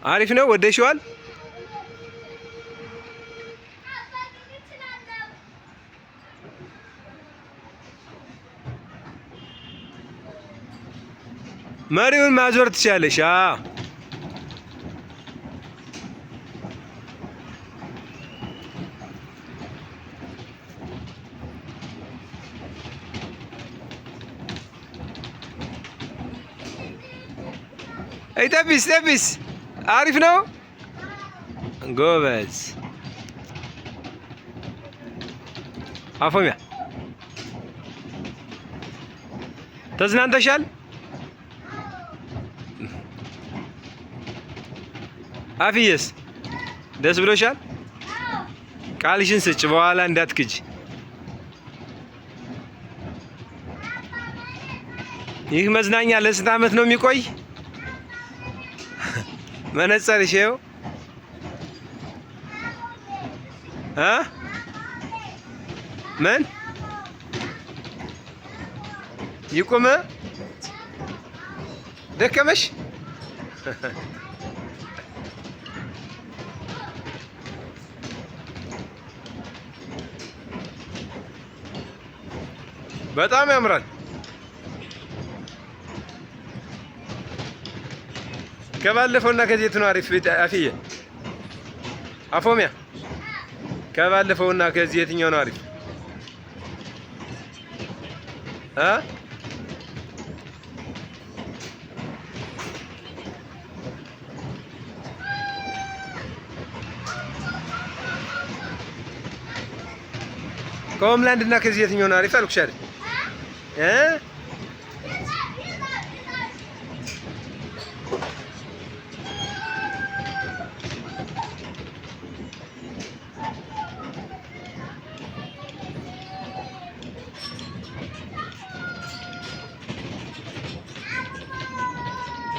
አሪፍ ነው። ወደሽዋል? መሪውን ማዞር ትችላለሽ። ጠቢስ ጠቢስ። አሪፍ ነው። ጎበዝ። አፎሚያ ተዝናንተሻል? አፍዬስ ደስ ብሎሻል? ቃልሽን ስጭ፣ በኋላ እንዳትክጂ። ይህ መዝናኛ ለስንት ዓመት ነው የሚቆይ? መነጽርሽ ይኸው ምን ይቁም? ደከመሽ? በጣም ያምራል። ከባለፈውና ከዚህ የቱ ነው አሪፍ? አፍዬ አፎሚያ ከባለፈውና ከዚህ የትኛው ነው አሪፍ? ከሆምላንድ እና ከዚህ የትኛው ነው አሪፍ አልኩሽ አይደል?